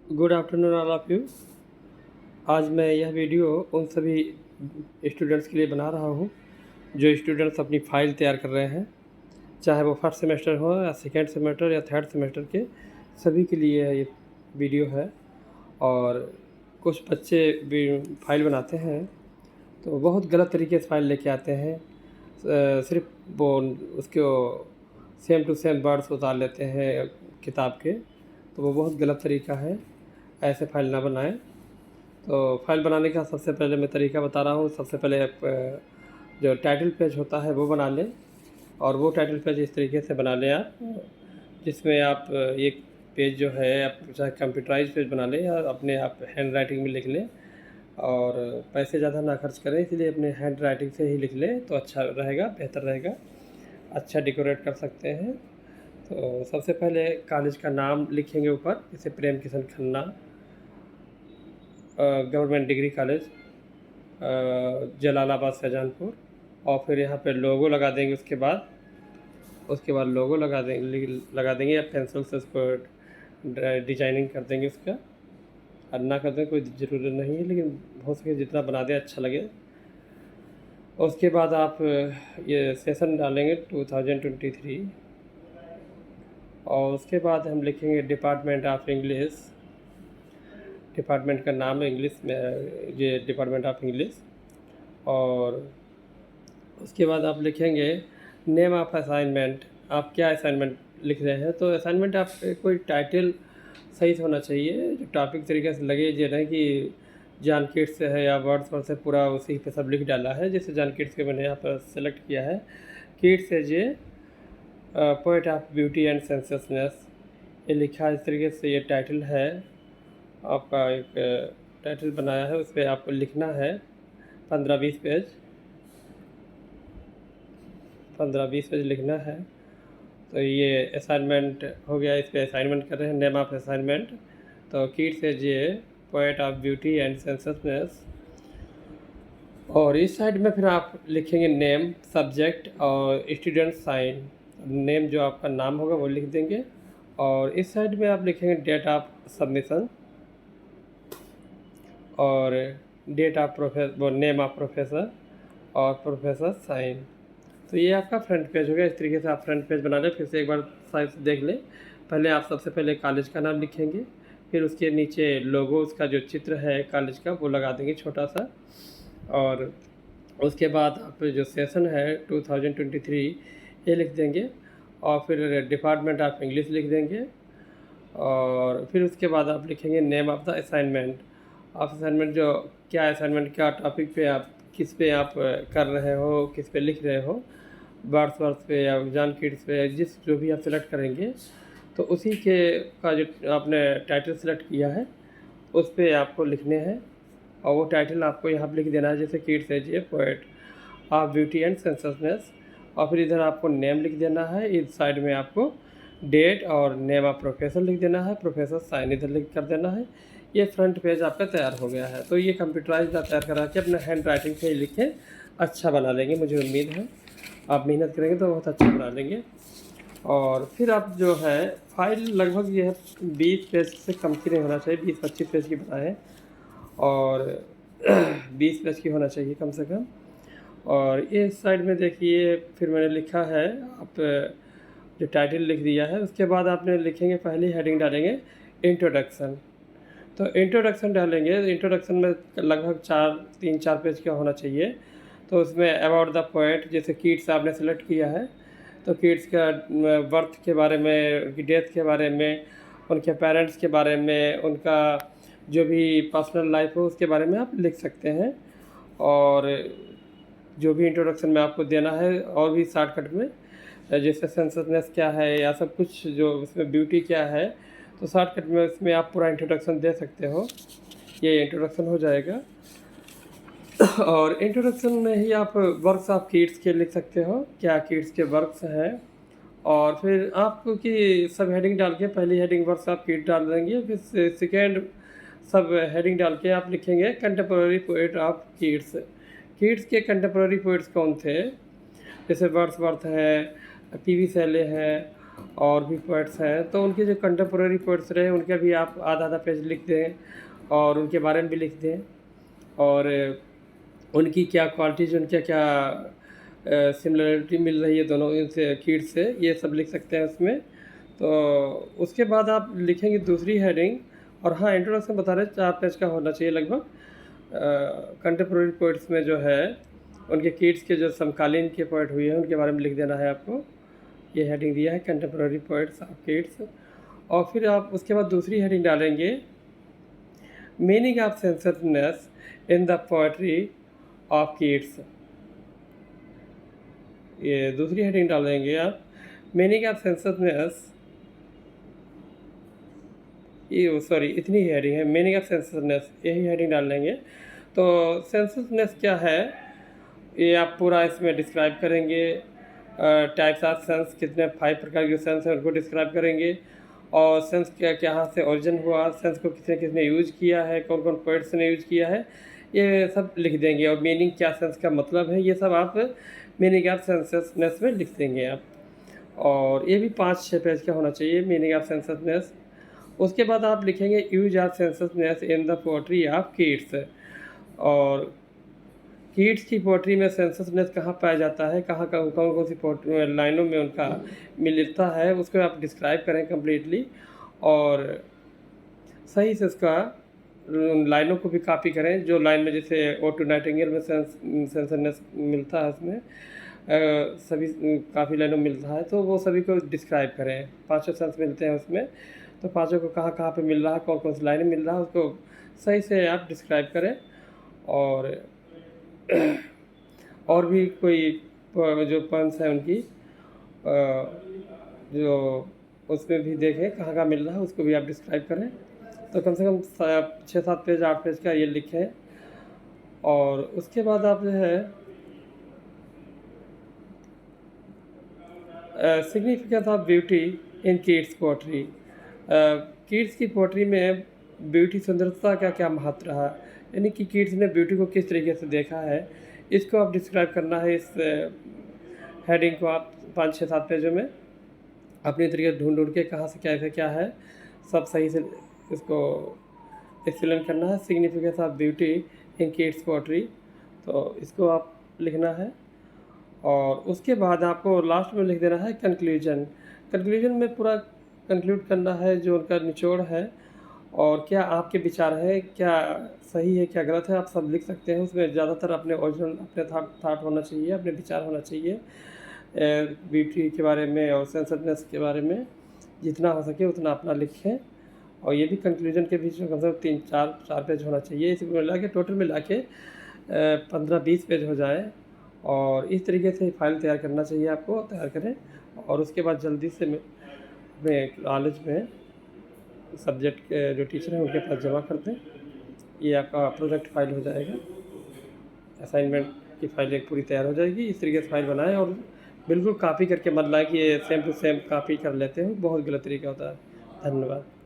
Good afternoon all of you. आज मैं यह वीडियो उन सभी स्टूडेंट्स के लिए बना रहा हूँ जो स्टूडेंट्स अपनी फ़ाइल तैयार कर रहे हैं, चाहे वो फर्स्ट सेमेस्टर हो या सेकेंड सेमेस्टर या थर्ड सेमेस्टर के, सभी के लिए ये वीडियो है। और कुछ बच्चे भी फ़ाइल बनाते हैं तो बहुत गलत तरीके से फ़ाइल लेके आते हैं। सिर्फ वो उसको सेम टू सेम वर्ड्स उतार लेते हैं किताब के, तो वो बहुत गलत तरीका है। ऐसे फ़ाइल ना बनाएं। तो फ़ाइल बनाने का सबसे पहले मैं तरीका बता रहा हूँ। सबसे पहले आप जो टाइटल पेज होता है वो बना लें, और वो टाइटल पेज इस तरीके से बना लें आप, जिसमें आप एक पेज जो है आप चाहे कंप्यूटराइज पेज बना लें या अपने आप हैंड राइटिंग में लिख लें। और पैसे ज़्यादा ना खर्च करें, इसलिए अपने हैंड राइटिंग से ही लिख लें तो अच्छा रहेगा, बेहतर रहेगा, अच्छा डेकोरेट कर सकते हैं। तो सबसे पहले कॉलेज का नाम लिखेंगे ऊपर, जैसे Prem Kishan Khanna government degree college Jalalabad Shahjahanpur. और फिर यहाँ पे लोगो लगा देंगे। उसके बाद लोगो लगा देंगे या पेंसिल से उसको डिजाइनिंग कर देंगे उसका। और ना कर दें कोई ज़रूरत नहीं है, लेकिन हो सके जितना बना दें अच्छा लगे। उसके बाद आप ये सेशन डालेंगे 2023, और उसके बाद हम लिखेंगे डिपार्टमेंट ऑफ इंग्लिश। डिपार्टमेंट का नाम है इंग्लिश में, ये डिपार्टमेंट ऑफ इंग्लिश। और उसके बाद आप लिखेंगे नेम ऑफ असाइनमेंट। आप क्या असाइनमेंट लिख रहे हैं, तो असाइनमेंट आप कोई टाइटल सही से होना चाहिए, जो टॉपिक तरीके से लगे, ये नहीं कि जॉन किट्स से है या वर्ड्सवर्थ से पूरा उसी पे सब लिख डाला है। जैसे जॉन किट्स के मैंने यहाँ पर सेलेक्ट किया है, Keats as a poet of beauty and sensuousness, ये लिखा है। इस तरीके से ये टाइटल है आपका। एक टाइटल बनाया है, उस पर आपको लिखना है 15-20 पेज, 15-20 पेज लिखना है। तो ये असाइनमेंट हो गया। इस पे असाइनमेंट कर रहे हैं, नेम ऑफ असाइनमेंट। तो Keats as a poet of beauty and sensuousness. और इस साइड में फिर आप लिखेंगे नेम, सब्जेक्ट और स्टूडेंट साइन। नेम जो आपका नाम होगा वो लिख देंगे, और इस साइड में आप लिखेंगे डेट ऑफ सबमिशन और डेट ऑफ वो नेम ऑफ प्रोफेसर और प्रोफेसर साइन। तो ये आपका फ्रंट पेज हो गया। इस तरीके से आप फ्रंट पेज बना लें। फिर से एक बार साइड से देख लें। पहले आप सबसे पहले कॉलेज का नाम लिखेंगे, फिर उसके नीचे लोगो, उसका जो चित्र है कॉलेज का, वो लगा देंगे छोटा सा। और उसके बाद आप जो सेशन है 2023 ये लिख देंगे, और फिर डिपार्टमेंट ऑफ इंग्लिश लिख देंगे। और फिर उसके बाद आप लिखेंगे नेम ऑफ द असाइनमेंट। आप असाइनमेंट जो क्या असाइनमेंट, क्या टॉपिक पे आप, किस पे आप कर रहे हो, किस पे लिख रहे हो, वर्ड्सवर्थ पे या जॉन किट्स पे, जिस जो भी आप सेलेक्ट करेंगे, तो उसी के का जो आपने टाइटल सेलेक्ट किया है उस पे आपको लिखने हैं। और वो टाइटल आपको यहाँ पे लिख देना है, जैसे Keats as a poet of beauty and sensuousness. और फिर इधर आपको नेम लिख देना है, इस साइड में आपको डेट और नेम ऑफ प्रोफेसर लिख देना है, प्रोफेसर साइन इधर लिख कर देना है। ये फ्रंट पेज आपका तैयार हो गया है। तो ये कंप्यूटराइज आप तैयार करा के अपने हैंड राइटिंग से ही लिखें, अच्छा बना लेंगे, मुझे उम्मीद है। आप मेहनत करेंगे तो बहुत अच्छा बना लेंगे। और फिर आप जो है फाइल लगभग ये है 20 पेज से कम की नहीं होना चाहिए, 20-25 पेज की बनाएं, और 20 पेज की होना चाहिए कम से कम। और इस साइड में देखिए, फिर मैंने लिखा है, आप जो टाइटल लिख दिया है, उसके बाद आपने लिखेंगे, पहली हेडिंग डालेंगे इंट्रोडक्शन। तो इंट्रोडक्शन डालेंगे, इंट्रोडक्शन में लगभग 3-4 पेज का होना चाहिए। तो उसमें अबाउट द पोएट, जैसे किड्स आपने सेलेक्ट किया है, तो किड्स का बर्थ के बारे में, उनकी डेथ के बारे में, उनके पेरेंट्स के बारे में, उनका जो भी पर्सनल लाइफ हो उसके बारे में आप लिख सकते हैं। और जो भी इंट्रोडक्शन में आपको देना है, और भी शॉर्टकट में, जैसे सेंसनेस क्या है या सब कुछ, जो उसमें ब्यूटी क्या है, तो शॉर्टकट में उसमें आप पूरा इंट्रोडक्शन दे सकते हो। ये इंट्रोडक्शन हो जाएगा। और इंट्रोडक्शन में ही आप वर्क्स ऑफ किड्स के लिख सकते हो, क्या किड्स के वर्क्स हैं। और फिर आपको कि सब हेडिंग डाल के, पहली हेडिंग वर्क्स ऑफ किड्स डाल देंगे, फिर सेकेंड सब हेडिंग डाल के आप लिखेंगे contemporary poet of kids. Kids के कंटेम्प्रेरी पोएट्स कौन थे, जैसे वर्ड्सवर्थ है, पी.वी. शैले है, और भी पोइट्स हैं, तो उनके जो कंटेम्पोरेरी पोइट्स रहे उनका भी आप आधा आधा पेज लिख दें और उनके बारे में भी लिख दें, और उनकी क्या क्वालिटीज़, उनका क्या सिमिलरिटी मिल रही है दोनों इनसे, कीट्स से, ये सब लिख सकते हैं उसमें। तो उसके बाद आप लिखेंगे दूसरी हेडिंग, और हाँ, इंट्रोडक्शन बता रहे 4 पेज का होना चाहिए लगभग। कंटेम्पोरेरी पोइट्स में जो है उनके कीट्स के जो समकालीन के पोइट हुए हैं उनके बारे में लिख देना है आपको। ये हेडिंग दिया है कंटेम्पोरेरी पोइट्स ऑफ कीट्स। और फिर आप उसके बाद दूसरी हेडिंग डालेंगे meaning of sensitiveness in the poetry of Keats. ये दूसरी हेडिंग डाल देंगे आप, मीनिंग ऑफ सेंसिटिवनेस, ये सॉरी इतनी ही हेडिंग है, मीनिंग ऑफ सेंसिटिवनेस, यही हेडिंग डाल लेंगे। तो सेंसिटिवनेस क्या है ये आप पूरा इसमें डिस्क्राइब करेंगे। टाइप्स ऑफ सेंस, कितने 5 प्रकार के सेंस हैं उनको डिस्क्राइब करेंगे, और सेंस क्या कहाँ से ओरिजिन हुआ, सेंस को किसने किसने यूज किया है, कौन कौन पोइट्स ने यूज किया है, ये सब लिख देंगे। और मीनिंग क्या सेंस का मतलब है, ये सब आप मीनिंग ऑफ सेंसिटिवनेस में लिख देंगे आप। और ये भी 5-6 पेज का होना चाहिए, मीनिंग ऑफ सेंसिटिवनेस। उसके बाद आप लिखेंगे use of sensitiveness in the poetry of Keats. और कीट्स की पोएट्री में सेंसिटिवनेस कहाँ पाया जाता है, कहाँ कौन कौन सी लाइनों में उनका मिलता है, उसको आप डिस्क्राइब करें कम्प्लीटली, और सही से उसका लाइनों को भी कॉपी करें। जो लाइन में जैसे ओ टू नाइटिंगेल में सेंसिटिवनेस मिलता है, उसमें सभी काफ़ी लाइनों में मिलता है, तो वो सभी को डिस्क्राइब करें। 5 सेंस मिलते हैं उसमें, तो पाँचों को कहाँ कहाँ पे मिल रहा है, कौन कौन सी लाइन मिल रहा है, उसको सही से आप डिस्क्राइब करें। और भी कोई जो पोएम्स हैं उनकी जो उसमें भी देखें कहाँ कहाँ मिल रहा है, उसको भी आप डिस्क्राइब करें। तो कम से कम 6-7 पेज 8 पेज का ये लिखें। और उसके बाद आप जो है significance of beauty in Keats poetry. Keats की पोएट्री में ब्यूटी, सुंदरता का क्या महत्व रहा, यानी कि कीट्स ने ब्यूटी को किस तरीके से देखा है, इसको आप डिस्क्राइब करना है। इस हेडिंग को आप 5-6-7 पेजों में अपनी तरीके से ढूंढ के कहाँ से कैसे क्या है सब सही से इसको एक्सप्लेन करना है। Significance of beauty in Keats poetry, तो इसको आप लिखना है। और उसके बाद आपको लास्ट में लिख देना है कंक्लूजन। कंक्लूजन में पूरा कंक्लूड करना है जो उनका निचोड़ है, और क्या आपके विचार हैं, क्या सही है क्या गलत है, आप सब लिख सकते हैं। उसमें ज़्यादातर अपने ओरिजिनल अपने थाट होना चाहिए, अपने विचार होना चाहिए ब्यूटी के बारे में और सेंसिटिवनेस के बारे में। जितना हो सके उतना अपना लिखें। और ये भी कंक्लूजन के बीच में कम से कम 3-4 पेज होना चाहिए। इसी मिला के टोटल मिला के 15-20 पेज हो जाए। और इस तरीके से फाइल तैयार करना चाहिए आपको, तैयार करें। और उसके बाद जल्दी से अपने कॉलेज में सब्जेक्ट के जो टीचर हैं उनके पास जमा कर दें। ये आपका प्रोजेक्ट फाइल हो जाएगा, असाइनमेंट की फाइल एक पूरी तैयार हो जाएगी। इस तरीके से फाइल बनाएं, और बिल्कुल कॉपी करके मत लाएं कि ये सेम टू सेम कॉपी कर लेते हो, बहुत गलत तरीका होता है। धन्यवाद।